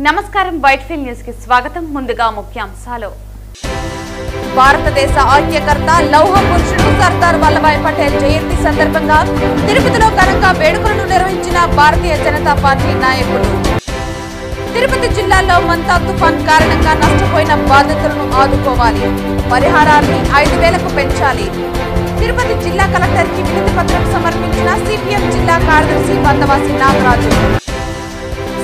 నమస్కారం Whitefield news కి స్వాగతం. ముందుగా ముఖ్యాంశాలు. భారతదేశ ఐక్యకర్త లౌహ పురుషుడు సర్దార్ వల్లభాయ్ పటేల్ జయంతి సందర్భంగా తిరుపతిలో ఘనంగా వేడుకలను నిర్వహించిన భారతీయ జనతా పార్టీ నాయకులు. తిరుపతి జిల్లాలో మంతా తుఫాన్ కారణంగా నష్టపోయిన బాధితులను ఆదుకోవాలి, పరిహారాన్ని 5,000కు పెంచాలి. తిరుపతి జిల్లా కలెక్టర్కి వినతి పత్రం సమర్పించిన సిపిఎం జిల్లా కార్యదర్శి వందవాసి నాగరాజు.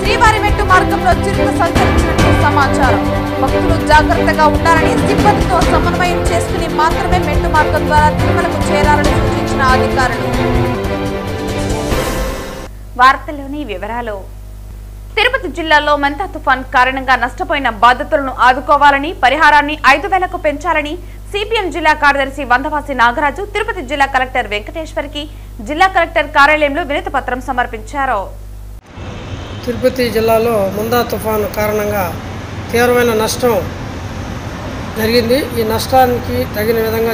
శ్రీవారిమెట్టు మార్గంలో చిరుత సంచరించినట్లు సమాచారం. భక్తులు జాగ్రత్తగా ఉండాలని, సిబ్బందితో సమన్వయం చేసుకుని మాత్రమే మెట్టు మార్గం ద్వారా తిరుమలకు చేరాలని సూచించిన అధికారులు. వార్తల్లోని వివరాలు. తిరుపతి జిల్లాలో మంతా తుఫాన్ కారణంగా నష్టపోయిన బాధితులను ఆదుకోవాలని, పరిహారాన్ని 5,000కు పెంచాలని సిపిఎం జిల్లా కార్యదర్శి వందవాసి నాగరాజు తిరుపతి జిల్లా కలెక్టర్ వెంకటేశ్వర్కి జిల్లా కలెక్టర్ కార్యాలయంలో వినతి పత్రం సమర్పించారు. తిరుపతి జిల్లాలో మంతా తుఫాను కారణంగా తీవ్రమైన నష్టం జరిగింది. ఈ నష్టానికి తగిన విధంగా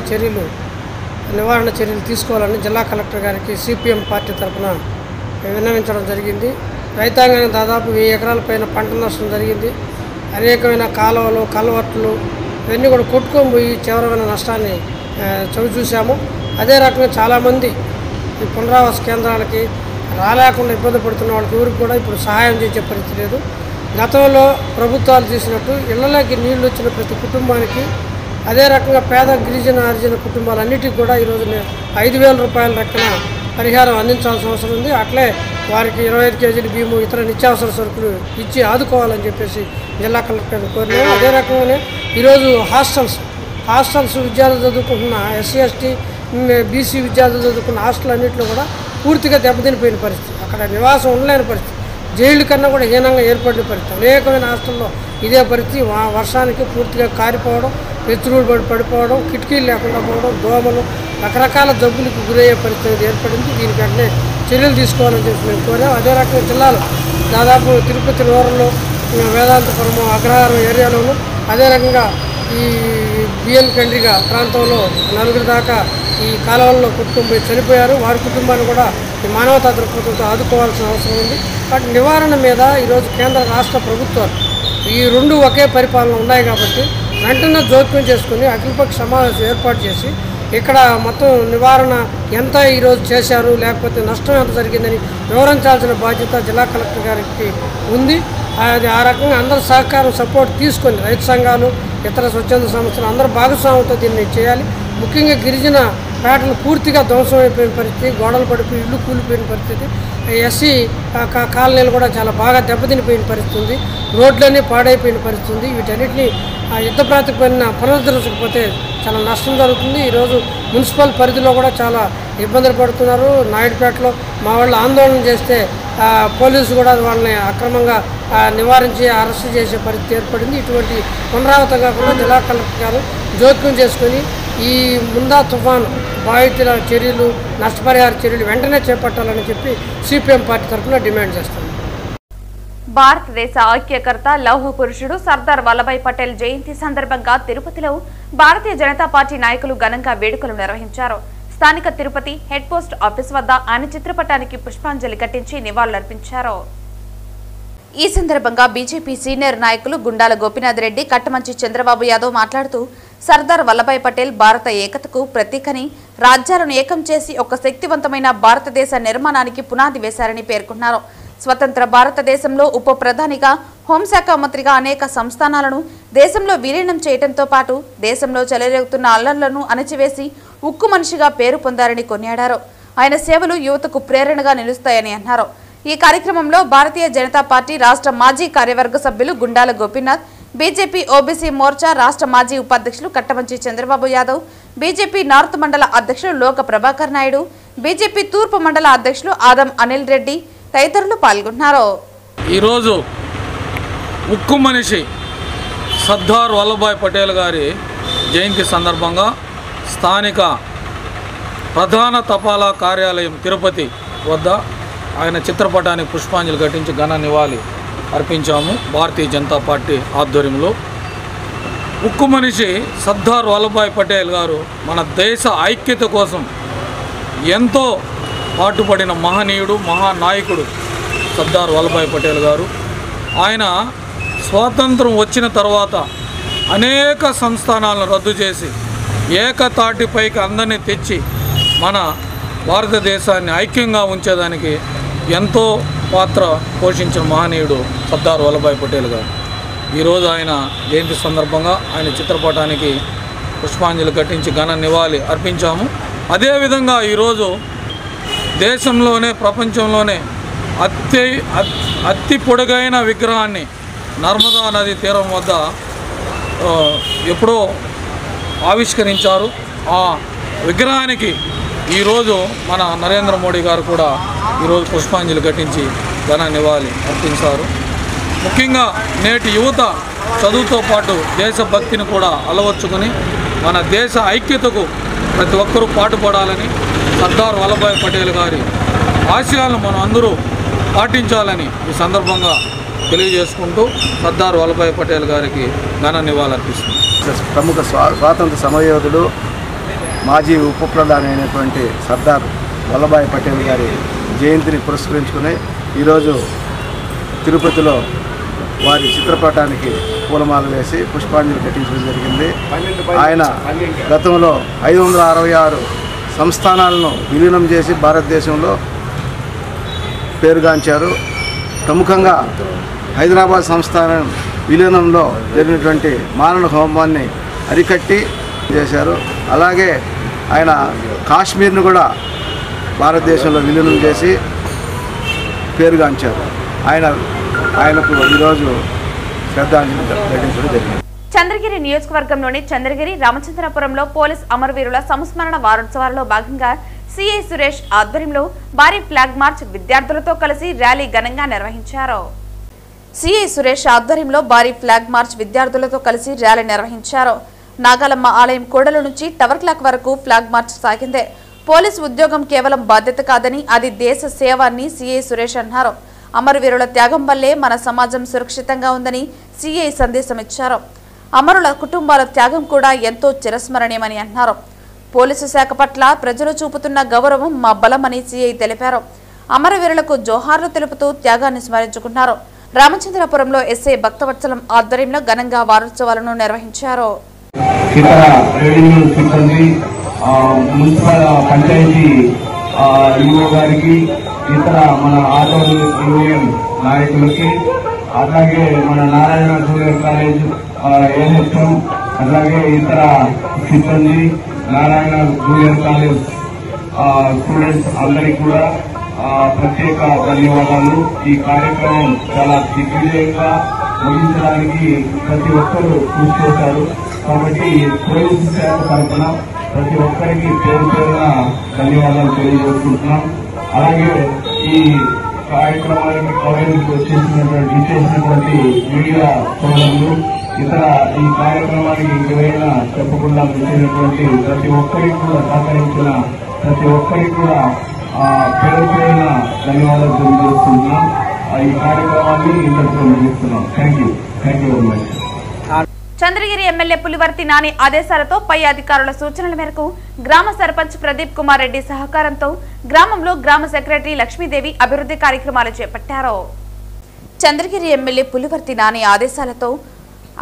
నివారణ చర్యలు తీసుకోవాలని జిల్లా కలెక్టర్ గారికి సిపిఎం పార్టీ తరఫున విన్నవించడం జరిగింది. రైతాంగానికి దాదాపు 1000 ఎకరాల పైన పంట నష్టం జరిగింది. అనేకమైన కాలువలు, కల్వర్ట్లు ఇవన్నీ కూడా కొట్టుకొని పోయి తీవ్రమైన నష్టాన్ని చవిచూసాము. అదే రకంగా చాలామంది ఈ పునరావాస కేంద్రాలకి రాలేకుండా ఇబ్బంది పడుతున్న వాళ్ళకి ఎవరికి కూడా ఇప్పుడు సహాయం చేసే పరిస్థితి లేదు. గతంలో ప్రభుత్వాలు చేసినట్టు ఇళ్లలోకి నీళ్లు వచ్చిన ప్రతి కుటుంబానికి, అదే రకంగా పేద గిరిజన హరిజన కుటుంబాలన్నిటికీ కూడా ఈరోజు 5,000 రూపాయల లెక్కన పరిహారం అందించాల్సిన అవసరం ఉంది. అట్లే వారికి 25 కేజీల బియ్యము, ఇతర నిత్యావసర సరుకులు ఇచ్చి ఆదుకోవాలని చెప్పేసి జిల్లా కలెక్టర్ కోరినాము. అదే రకంగానే ఈరోజు హాస్టల్స్ విద్యార్థులు చదువుకుంటున్న ఎస్సీ ఎస్టీ బీసీ విద్యార్థులు చదువుకున్న హాస్టల్ అన్నింటిలో కూడా పూర్తిగా దెబ్బతినిపోయిన పరిస్థితి. అక్కడ నివాసం ఉండలేని పరిస్థితి, జైలు కన్నా కూడా హీనంగా ఏర్పడిన పరిస్థితి. అనేకమైన హాస్టల్లో ఇదే పరిస్థితి. వర్షానికి పూర్తిగా కారిపోవడం, పెచ్చులు పడిపోవడం, కిటికీలు లేకుండా పోవడం, దోమలు, రకరకాల జబ్బులకు గురయ్యే పరిస్థితి ఏర్పడింది. దీనికి వెంటనే చర్యలు తీసుకోవాలని చెప్పి మేము కోరాం. అదే రకంగా జిల్లాలో దాదాపు తిరుపతి రూరల్లో, వేదాంతపురము, అగ్రహారం ఏరియాలోను, అదే రకంగా ఈ బిఎన్ కండ్రిగా ప్రాంతంలో 4 దాకా ఈ కాలువల్లో కొట్టుకుపోయి చనిపోయారు. వారి కుటుంబాన్ని కూడా ఈ మానవతా దృక్పథంతో ఆదుకోవాల్సిన అవసరం ఉంది. వాటి నివారణ మీద ఈరోజు కేంద్ర రాష్ట్ర ప్రభుత్వాలు ఈ 2 ఒకే పరిపాలన ఉన్నాయి కాబట్టి వెంటనే జోక్యం చేసుకుని అఖిలపక్ష సమావేశం ఏర్పాటు చేసి ఇక్కడ మొత్తం నివారణ ఎంత ఈరోజు చేశారు, లేకపోతే నష్టం ఎంత జరిగిందని వివరించాల్సిన బాధ్యత జిల్లా కలెక్టర్ గారికి ఉంది. అది ఆ రకంగా అందరూ సహకారం సపోర్ట్ తీసుకొని రైతు సంఘాలు, ఇతర స్వచ్ఛంద సంస్థలు అందరూ భాగస్వామ్యంతో దీన్ని చేయాలి. ముఖ్యంగా గిరిజన పేటలు పూర్తిగా ధ్వంసం అయిపోయిన పరిస్థితి, గోడలు పడిపోయి ఇల్లు కూలిపోయిన పరిస్థితి, ఎస్సీ కాలనీలు కూడా చాలా బాగా దెబ్బతినిపోయిన పరిస్థితి ఉంది, రోడ్లన్నీ పాడైపోయిన పరిస్థితి ఉంది. వీటన్నిటిని యుద్ధ ప్రాతిపదికన పునరుద్ధరించకపోతే చాలా నష్టం జరుగుతుంది. ఈరోజు మున్సిపల్ పరిధిలో కూడా చాలా ఇబ్బందులు పడుతున్నారు. నాయుడుపేటలో మా వాళ్ళు ఆందోళన చేస్తే పోలీసు కూడా వాళ్ళని అక్రమంగా నివారించి అరెస్ట్ చేసే పరిస్థితి ఏర్పడింది. ఇటువంటి పునరావృతం కాకుండా జిల్లా కలెక్టర్ గారు జోక్యం చేసుకొని ఈ మంతా తుఫాను బాధితుల చర్యలు, నష్టపరిహార చర్యలు వెంటనే చేపట్టాలని చెప్పి సిపిఎం పార్టీ తరఫున డిమాండ్ చేస్తాం. భారతదేశ ఐక్యకర్త లౌహ పురుషుడు సర్దార్ వల్లభాయ్ పటేల్ జయంతి సందర్భంగా తిరుపతిలో భారతీయ జనతా పార్టీ నాయకులు ఘనంగా వేడుకలు నిర్వహించారు. స్థానిక తిరుపతి హెడ్ పోస్ట్ ఆఫీస్ వద్ద ఆయన చిత్రపటానికి పుష్పాంజలి ఘటించి నివాళులర్పించారు. ఈ సందర్భంగా బీజేపీ సీనియర్ నాయకులు గుండాల గోపీనాథ్ రెడ్డి, కట్టమంచి చంద్రబాబు యాదవ్ మాట్లాడుతూ సర్దార్ వల్లభాయ్ పటేల్ భారత ఏకతకు ప్రతీకని, రాజ్యాలను ఏకం చేసి ఒక శక్తివంతమైన భారతదేశ నిర్మాణానికి పునాది వేశారని పేర్కొన్నారు. స్వతంత్ర భారతదేశంలో ఉప ప్రధానిగా, హోంశాఖ మంత్రిగా అనేక సంస్థానాలను దేశంలో విలీనం చేయడంతో పాటు దేశంలో చెలరేగుతున్న అల్లర్లను అణచివేసి ఉక్కు మనిషిగా పేరు పొందారని కొనియాడారు. ఆయన సేవలు యువతకు ప్రేరణగా నిలుస్తాయని అన్నారు. ఈ కార్యక్రమంలో భారతీయ జనతా పార్టీ రాష్ట్ర మాజీ కార్యవర్గ సభ్యులు గుండాల గోపీనాథ్, బీజేపీ ఓబీసీ మోర్చా రాష్ట్ర మాజీ ఉపాధ్యక్షులు కట్టమంచి చంద్రబాబు యాదవ్, బీజేపీ నార్త్ మండల అధ్యక్షులు లోక ప్రభాకర్ నాయుడు, బీజేపీ తూర్పు మండల అధ్యక్షులు ఆదం అనిల్ రెడ్డి తదితరులు పాల్గొన్నారు. ఈరోజు ఉక్కు మనిషి సర్దార్ వల్లభాయ్ పటేల్ గారి జయంతి సందర్భంగా స్థానిక ప్రధాన తపాలా కార్యాలయం తిరుపతి వద్ద ఆయన చిత్రపటానికి పుష్పాంజలి ఘటించి ఘన నివాళి అర్పించాము. భారతీయ జనతా పార్టీ ఆధ్వర్యంలో ఉక్కు మనిషి సర్దార్ వల్లభాయ్ పటేల్ గారు మన దేశ ఐక్యత కోసం ఎంతో పాటుపడిన మహనీయుడు, మహానాయకుడు సర్దార్ వల్లభాయ్ పటేల్ గారు. ఆయన స్వాతంత్రం వచ్చిన తర్వాత అనేక సంస్థానాలను రద్దు చేసి ఏకతాటిపైకి అందరినీ తెచ్చి మన భారతదేశాన్ని ఐక్యంగా ఉంచేదానికి ఎంతో పాత్ర పోషించిన మహనీయుడు సర్దార్ వల్లభాయ్ పటేల్ గారు. ఈరోజు ఆయన జయంతి సందర్భంగా ఆయన చిత్రపటానికి పుష్పాంజలి ఘటించి ఘన నివాళి అర్పించాము. అదేవిధంగా ఈరోజు దేశంలోనే ప్రపంచంలోనే అతి పొడుగైన విగ్రహాన్ని నర్మదా నది తీరం వద్ద ఎప్పుడో ఆవిష్కరించారు. ఆ విగ్రహానికి ఈరోజు మన నరేంద్ర మోడీ గారు కూడా ఈరోజు పుష్పాంజలి ఘటించి ఘన నివాళి అర్పించారు. ముఖ్యంగా నేటి యువత చదువుతో పాటు దేశభక్తిని కూడా అలవర్చుకొని మన దేశ ఐక్యతకు ప్రతి ఒక్కరూ పాటుపడాలని, సర్దార్ వల్లభాయ్ పటేల్ గారి ఆశయాలను మనం అందరూ పాటించాలని ఈ సందర్భంగా తెలియజేసుకుంటూ సర్దార్ వల్లభాయ్ పటేల్ గారికి ఘన నివాళులు అర్పిస్తుంది. ప్రముఖ స్వాతంత్ర సమరయోధుడు, మాజీ ఉప ప్రధాని అయినటువంటి సర్దార్ వల్లభాయ్ పటేల్ గారి జయంతిని పురస్కరించుకుని ఈరోజు తిరుపతిలో వారి చిత్రపటానికి పూలమాల వేసి పుష్పాంజలి ఘటించడం జరిగింది. ఆయన గతంలో 566 సంస్థానాలను విలీనం చేసి భారతదేశంలో పేరుగాంచారు. ప్రముఖంగా హైదరాబాద్ సంస్థానం విలీనంలో జరిగినటువంటి మారణ హోమాన్ని అరికట్టి చేశారు. అలాగే ఆయన కాశ్మీర్ను కూడా భారతదేశంలో విలీనం చేసి పేరుగాంచారు. ఆయనకు ఈరోజు శ్రద్ధాంజలి ఘటించడం జరిగింది. చంద్రగిరి నియోజకవర్గంలోని చంద్రగిరి రామచంద్రపురంలో పోలీస్ అమరవీరుల సంస్మరణ వారోత్సవాల్లో భాగంగా సిఐ సురేష్ ఆధ్వర్యంలో భారీ ఫ్లాగ్ మార్చ్ విద్యార్థులతో కలిసి ర్యాలీ ఘనంగా నిర్వహించారు. సిఐ సురేష్ ఆధ్వర్యంలో భారీ ఫ్లాగ్ మార్చ్ విద్యార్థులతో కలిసి ర్యాలీ నిర్వహించారు. నాగాలమ్మ ఆలయం కూడల నుంచి టవర్ క్లాక్ వరకు ఫ్లాగ్ మార్చ్ సాగింది. పోలీస్ ఉద్యోగం కేవలం బాధ్యత కాదని అది దేశ సేవ అని సిఐ సురేష్ అన్నారు. అమరవీరుల త్యాగం వల్లే మన సమాజం సురక్షితంగా ఉందని సిఐ సందేశం ఇచ్చారు. అమరుల కుటుంబాల త్యాగం కూడా ఎంతో చిరస్మరణీయమని అన్నారు. పోలీసు శాఖ పట్ల ప్రజలు చూపుతున్న గౌరవం మా బలమని సిఐ తెలిపారు. అమరవీరులకు జోహార్లు తెలుపుతూ త్యాగాన్ని స్మరించుకున్నారు. రామచంద్రపురంలో ఎస్ఐ భక్తవత్సలం ఆధ్వర్యంలో ఘనంగా వారోత్సవాలను నిర్వహించారు. మున్సిపల్ పంచాయతీ ఈఓ గారికి, ఇతర మన ఆటో యూనియన్ నాయకులకి, అలాగే మన నారాయణ జూనియర్ కాలేజ్ ఏహెచ్ఎం, అలాగే ఇతర సిబ్బంది, నారాయణ జూనియర్ కాలేజ్ స్టూడెంట్స్ అందరికీ కూడా ప్రత్యేక ధన్యవాదాలు. ఈ కార్యక్రమం చాలా దిగ్విజయంగా ముగించడానికి ప్రతి ఒక్కరూ కృషి చేశారు. కాబట్టి పోలీసు శాఖ తరఫున ప్రతి ఒక్కరికి పేరు పేరున ధన్యవాదాలు తెలియజేసుకుంటున్నాం. అలాగే ఈ కార్యక్రమానికి కవరేజ్ చేసినటువంటి మీడియా సోదరులు, ఇతర ఈ కార్యక్రమానికి ఇంకేమైనా చెప్పకుండా వచ్చినటువంటి ప్రతి ఒక్కరికి కూడా సహకరించిన ప్రతి ఒక్కరికి కూడా పేరు పేరున ధన్యవాదాలు తెలియజేసుకుంటున్నాం. ఈ కార్యక్రమాన్ని ఇంతటితో ముగిస్తున్నాం. Thank you very much. Chandragiri MLA Pulivarthi Nani ఆదేశాలతో పై అధికారుల సూచనల మేరకు గ్రామ సర్పంచ్ ప్రదీప్ కుమార్ రెడ్డి సహకారంతో గ్రామంలో గ్రామ సెక్రటరీ లక్ష్మీదేవి అభివృద్ధి కార్యక్రమాలు చేపట్టారు. చంద్రగిరి ఎమ్మెల్యే పులివర్తి నాని ఆదేశాలతో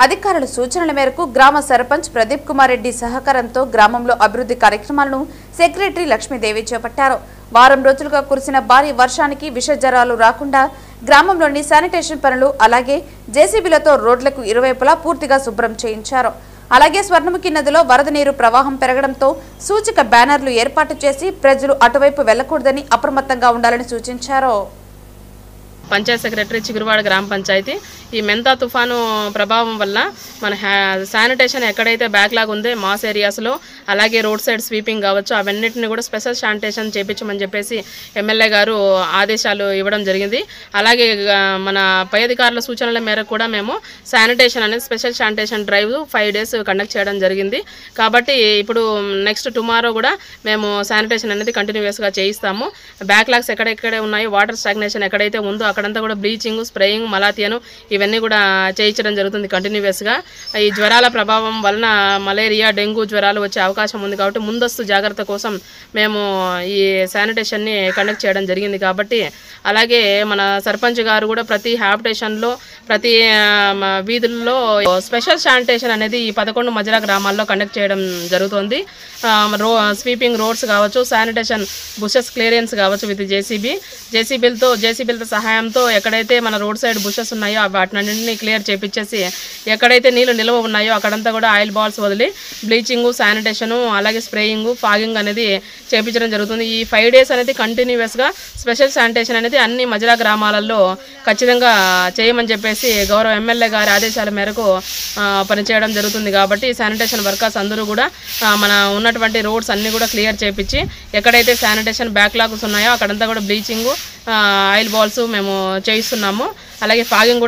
అధికారుల సూచనల మేరకు గ్రామ సర్పంచ్ ప్రదీప్ కుమార్ రెడ్డి సహకారంతో గ్రామంలో అభివృద్ధి కార్యక్రమాలను సెక్రటరీ లక్ష్మీదేవి చేపట్టారు. వారం రోజులుగా కురిసిన భారీ వర్షానికి విష జ్వరాలు రాకుండా గ్రామంలోని శానిటేషన్ పనులు, అలాగే జేసీబీలతో రోడ్లకు ఇరువైపులా పూర్తిగా శుభ్రం చేయించారు. అలాగే స్వర్ణముఖి నదిలో వరద నీరు ప్రవాహం పెరగడంతో సూచిక బ్యానర్లు ఏర్పాటు చేసి ప్రజలు అటువైపు వెళ్లకూడదని అప్రమత్తంగా ఉండాలని సూచించారు. పంచాయత్ సెక్రటరీ చిగురువాడ గ్రామ పంచాయతీ ఈ మెంతా తుఫాను ప్రభావం వల్ల మన శానిటేషన్ ఎక్కడైతే బ్యాక్లాగ్ ఉందో మాస్ ఏరియాస్లో, అలాగే రోడ్ సైడ్ స్వీపింగ్ కావచ్చు, అవన్నిటిని కూడా స్పెషల్ శానిటేషన్ చేయించమని చెప్పేసి ఎమ్మెల్యే గారు ఆదేశాలు ఇవ్వడం జరిగింది. అలాగే మన పై అధికారుల సూచనల మేరకు కూడా మేము శానిటేషన్ అనేది special sanitation drive 5 days conduct చేయడం జరిగింది. కాబట్టి ఇప్పుడు నెక్స్ట్ టుమారో కూడా మేము శానిటేషన్ అనేది కంటిన్యూస్గా చేయిస్తాము. బ్యాక్లాగ్స్ ఎక్కడెక్కడ ఉన్నాయో, వాటర్ స్టాగ్నేషన్ ఎక్కడైతే ఉందో అక్కడంతా కూడా బ్లీచింగ్, స్ప్రేయింగ్, మలాథియాను ఇవన్నీ కూడా చేయించడం జరుగుతుంది కంటిన్యూస్గా. ఈ జ్వరాల ప్రభావం వలన మలేరియా, డెంగ్యూ జ్వరాలు వచ్చే అవకాశం ఉంది కాబట్టి ముందస్తు జాగ్రత్త కోసం మేము ఈ శానిటేషన్ని కండక్ట్ చేయడం జరిగింది. కాబట్టి అలాగే మన సర్పంచ్ గారు కూడా ప్రతి హ్యాబిటేషన్లో, ప్రతి వీధుల్లో స్పెషల్ శానిటేషన్ అనేది ఈ 11 మజిలా గ్రామాల్లో కండక్ట్ చేయడం జరుగుతుంది. స్వీపింగ్ రోడ్స్ కావచ్చు, శానిటేషన్ బుషెస్ క్లియరెన్స్ కావచ్చు విత్ జేసీబీలతో సహాయంతో ఎక్కడైతే మన రోడ్ సైడ్ బుషెస్ ఉన్నాయో వాటినన్నింటినీ క్లియర్ చేపించేసి ఎక్కడైతే నీళ్ళు నిల్వ ఉన్నాయో అక్కడంతా కూడా ఆయిల్ బాల్స్ వదిలి బ్లీచింగు, శానిటేషను, అలాగే స్ప్రేయింగు, ఫాగింగ్ అనేది చేపించడం జరుగుతుంది. ఈ 5 days అనేది కంటిన్యూస్గా స్పెషల్ శానిటేషన్ అనేది అన్ని మజిలా గ్రామాలలో ఖచ్చితంగా చేయమని చెప్పేసి గౌరవ ఎమ్మెల్యే గారి ఆదేశాల మేరకు పనిచేయడం జరుగుతుంది. కాబట్టి శానిటేషన్ వర్కర్స్ అందరూ కూడా మన ఉన్నటువంటి రోడ్స్ అన్నీ కూడా క్లియర్ చేపించి ఎక్కడైతే శానిటేషన్ బ్యాక్లాగ్స్ ఉన్నాయో అక్కడంతా కూడా బ్లీచింగు, ఆయిల్ బాల్స్ మేము చేయిస్తున్నాము. అలాగే ఫాగింగ్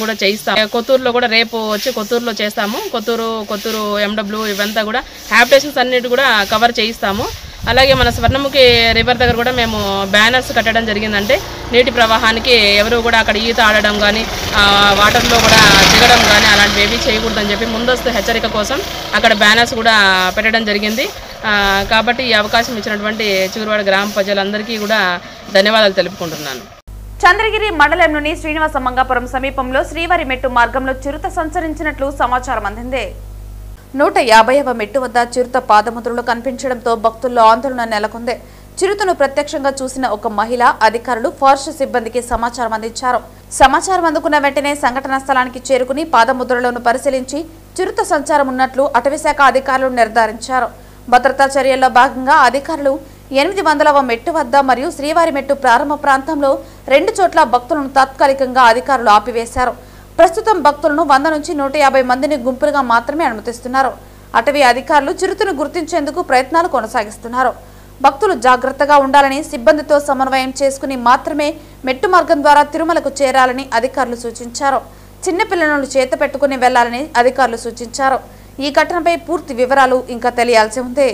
కూడా చేయిస్తాము. కొత్తూరులో కూడా రేపు వచ్చి కొత్తూరులో చేస్తాము. కొత్తూరు ఎండబ్ల్యూ ఇవంతా కూడా హ్యాబిటేషన్స్ అన్నిటి కూడా కవర్ చేయిస్తాము. అలాగే మన స్వర్ణముఖి రివర్ దగ్గర కూడా మేము బ్యానర్స్ కట్టడం జరిగిందంటే నీటి ప్రవాహానికి ఎవరు కూడా అక్కడ ఈత ఆడడం కానీ, వాటర్లో కూడా దిగడం కానీ అలాంటివి ఏవి చేయకూడదని చెప్పి ముందస్తు హెచ్చరిక కోసం అక్కడ బ్యానర్స్ కూడా పెట్టడం జరిగింది. కాబట్టి ఈ అవకాశం ఇచ్చినటువంటి చిగురువాడ గ్రామ ప్రజలందరికీ కూడా ధన్యవాదాలు తెలుపుకుంటున్నాను. చంద్రగిరి మండలంలోని శ్రీనివాస మంగాపురం సమీపంలో శ్రీవారి మెట్టు మార్గంలో చిరుత సంచరించినట్లు సమాచారం అందింది. 150వ మెట్టు వద్ద చిరుత పాదముద్రలు కనిపించడంతో భక్తుల్లో ఆందోళన నెలకొంది. చిరుతను ప్రత్యక్షంగా చూసిన ఒక మహిళ, అధికారులు ఫారెస్ట్ సిబ్బందికి సమాచారం అందించారు. సమాచారం అందుకున్న వెంటనే సంఘటనా స్థలానికి చేరుకుని పాదముద్రలను పరిశీలించి చిరుత సంచారం ఉన్నట్లు అటవీశాఖ అధికారులు నిర్ధారించారు. భద్రతా చర్యల్లో భాగంగా అధికారులు 800వ మెట్టు వద్ద మరియు శ్రీవారి మెట్టు ప్రారంభ ప్రాంతంలో 2 చోట్ల భక్తులను తాత్కాలికంగా అధికారులు ఆపివేశారు. ప్రస్తుతం భక్తులను 100 నుంచి 150 మందిని గుంపులుగా మాత్రమే అనుమతిస్తున్నారు. అటవీ అధికారులు చిరుతను గుర్తించేందుకు ప్రయత్నాలు కొనసాగిస్తున్నారు. భక్తులు జాగ్రత్తగా ఉండాలని, సిబ్బందితో సమన్వయం చేసుకుని మాత్రమే మెట్టు మార్గం ద్వారా తిరుమలకు చేరాలని అధికారులు సూచించారు. చిన్నపిల్లలను చేత పెట్టుకుని వెళ్లాలని అధికారులు సూచించారు. ఈ ఘటనపై పూర్తి వివరాలు ఇంకా తెలియాల్సి ఉంది.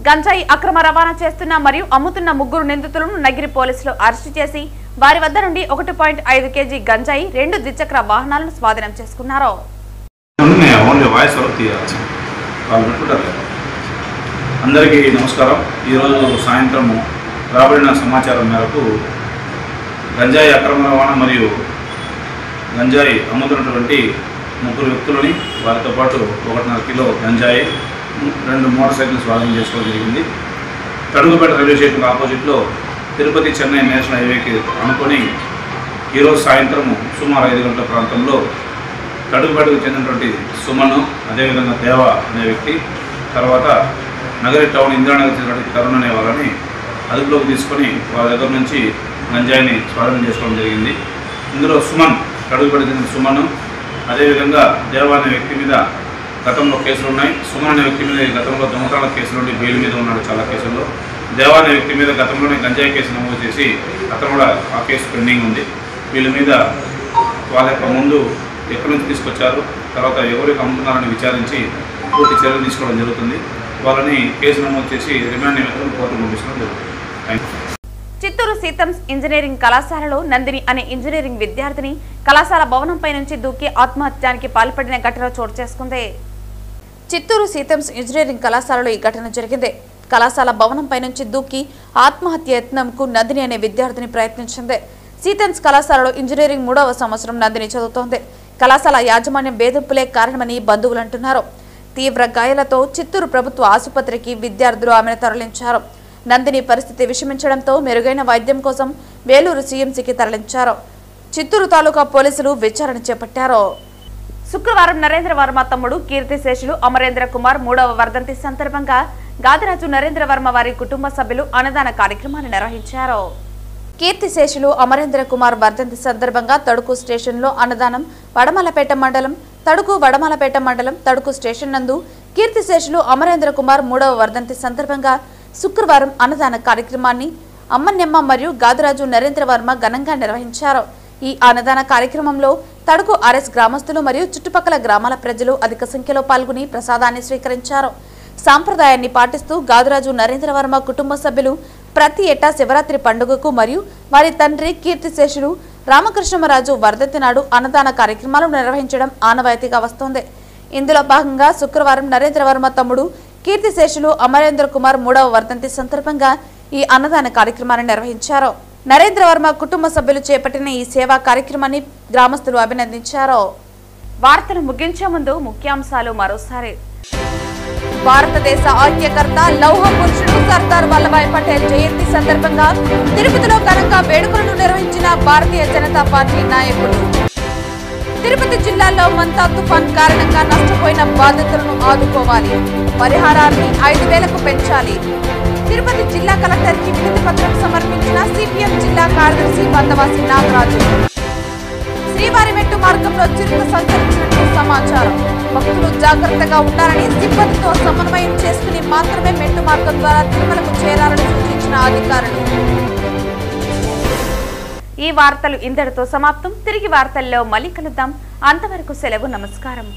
గంజాయి అక్రమ రవాణా చేస్తున్న మరియు అమ్ముతున్న 3 నిందితులను నగిరి పోలీసులు అరెస్టు చేసి వారి వద్ద నుండి 1.5 kg గంజాయి, 2 ద్విచక్ర వాహనాలను స్వాధీనం చేసుకున్నారు. అందరికీ నమస్కారం. ఈరోజు సాయంత్రం రాబడిన సమాచారం మేరకు గంజాయి అక్రమ రవాణా మరియు గంజాయి అమ్ముతున్నటువంటి 3 వ్యక్తులని, వారితో పాటు 1.5 కిలో గంజాయి, 2 మోటార్ సైకిల్ స్వాధీనం చేసుకోవడం జరిగింది. తడుగుపేట రైల్వే స్టేషన్ ఆపోజిట్లో తిరుపతి చెన్నై నేషనల్ హైవేకి అనుకొని ఈరోజు సాయంత్రం సుమారు 5 గంటల ప్రాంతంలో తడుగుపేటకు చెందినటువంటి సుమను, అదేవిధంగా దేవ అనే వ్యక్తి, తర్వాత నగరి టౌన్ ఇందిరానగర్ చెందినటువంటి తరుణ్ అనే వాళ్ళని అదుపులోకి తీసుకొని వాళ్ళ దగ్గర నుంచి గంజాయిని స్వాధీనం చేసుకోవడం జరిగింది. ఇందులో సుమన్, తడుగుపేట చెందిన సుమను, అదేవిధంగా దేవ అనే వ్యక్తి మీద గతంలో కేసులు ఉన్నాయి. సుమన్ అనే వ్యక్తి మీద గతంలో దొంగతనాల కేసులు ఉండి బెయిల్ మీద ఉన్నాడు చాలా కేసుల్లో. దేవ అనే వ్యక్తి మీద గతంలోనే గంజాయి కేసు నమోదు చేసి అతను కూడా ఆ కేసు పెండింగ్ ఉంది. వీళ్ళ మీద వాళ్ళ యొక్క ముందు ఎక్కడి నుంచి తీసుకొచ్చారు, తర్వాత ఎవరికి అమ్ముతున్నారని విచారించి పూర్తి చర్యలు తీసుకోవడం జరుగుతుంది. వాళ్ళని కేసు నమోదు చేసి రిమాండ్ నిమిత్తం కోర్టుకు పంపించడం జరుగుతుంది. చిత్తూరు సీతమ్స్ ఇంజనీరింగ్ కళాశాలలో నందిని అనే ఇంజనీరింగ్ విద్యార్థిని కళాశాల భవనంపై నుంచి దూకి ఆత్మహత్యానికి పాల్పడిన ఘటన చోటు చేసుకుంది. చిత్తూరు సీతమ్స్ ఇంజనీరింగ్ కళాశాలలో ఈ ఘటన జరిగింది. కళాశాల భవనంపై నుంచి దూకి ఆత్మహత్య యత్నంకు నందిని అనే విద్యార్థిని ప్రయత్నించింది. సీతమ్స్ కళాశాలలో ఇంజనీరింగ్ 3వ సంవత్సరం నందిని చదువుతోంది. కళాశాల యాజమాన్యం బేదింపులే కారణమని బంధువులు అంటున్నారు. తీవ్ర గాయాలతో చిత్తూరు ప్రభుత్వ ఆసుపత్రికి విద్యార్థులు ఆమెను తరలించారు. నందిని పరిస్థితి విషమించడంతో మెరుగైన వైద్యం కోసం వేలూరు సీఎంసీకి తరలించారు. చిత్తూరు తాలూకా పోలీసులు విచారణ చేపట్టారు. శుక్రవారం నరేంద్ర వర్మ తమ్ముడు కీర్తిశేషులు అమరేంద్ర కుమార్ 3వ వర్ధంతి సందర్భంగా గాదిరాజు నరేంద్ర వర్మ వారి కుటుంబ సభ్యులు అన్నదాన కార్యక్రమాన్ని నిర్వహించారు. కీర్తిశేషులు అమరేంద్ర కుమార్ వర్ధంతి సందర్భంగా తడుకు స్టేషన్లో అన్నదానం, వడమలపేట మండలం తడుకు స్టేషన్ నందు కీర్తిశేషులు అమరేంద్ర కుమార్ 3వ వర్ధంతి సందర్భంగా శుక్రవారం అన్నదాన కార్యక్రమాన్ని అమ్మన్నెమ్మ మరియు గాదిరాజు నరేంద్ర వర్మ ఘనంగా నిర్వహించారు. ఈ అన్నదాన కార్యక్రమంలో తడుకు ఆర్ఎస్ గ్రామస్తులు మరియు చుట్టుపక్కల గ్రామాల ప్రజలు అధిక సంఖ్యలో పాల్గొని ప్రసాదాన్ని స్వీకరించారు. సాంప్రదాయాన్ని పాటిస్తూ గాదురాజు నరేంద్రవర్మ కుటుంబ సభ్యులు ప్రతి ఏటా శివరాత్రి పండుగకు మరియు వారి తండ్రి కీర్తిశేషులు రామకృష్ణమరాజు వర్ధంతి నాడు అన్నదాన కార్యక్రమాలు నిర్వహించడం ఆనవాయితీగా వస్తోంది. ఇందులో భాగంగా శుక్రవారం నరేంద్రవర్మ తమ్ముడు కీర్తిశేషులు అమరేంద్ర కుమార్ 3వ వర్ధంతి సందర్భంగా ఈ అన్నదాన కార్యక్రమాన్ని నిర్వహించారు. నరేంద్రవర్మ కుటుంబ సభ్యులు చేపట్టిన ఈ సేవా కార్యక్రమాన్ని గ్రామస్తులు అభినందించారు. వార్తలు ముగించే ముందు ముఖ్యాంశాలు మరోసారి. భారతదేశ ఐక్యకర్త లౌహ పురుషుడు సర్దార్ వల్లభాయ్ పటేల్ జయంతి సందర్భంగా తిరుపతిలో ఘనంగా వేడుకలను నిర్వహించిన భారతీయ జనతా పార్టీ నాయకులు. తిరుపతి జిల్లాలో మంతా తుఫాన్ కారణంగా నష్టపోయిన బాధితులను ఆదుకోవాలి, పరిహారాన్ని 5,000కు పెంచాలి. తిరుపతి జిల్లా కలెక్టర్కి వినతి పత్రం సమర్పించిన సిపిఎం జిల్లా కార్యదర్శి బందవాసి నాగరాజు. శ్రీవారిమెట్టు మార్గంలో చిరుత సంచరించినట్లు సమాచారం. భక్తులు జాగ్రత్తగా ఉండాలని, సిబ్బందితో సమన్వయం చేసుకుని మాత్రమే మెట్టు మార్గం ద్వారా తిరుమలకు చేరాలని సూచించిన అధికారులు. ఈ వార్తలు ఇంతటితో సమాప్తం. తిరిగి వార్తల్లో మళ్ళీ కలుద్దాం. అంతవరకు సెలవు. నమస్కారం.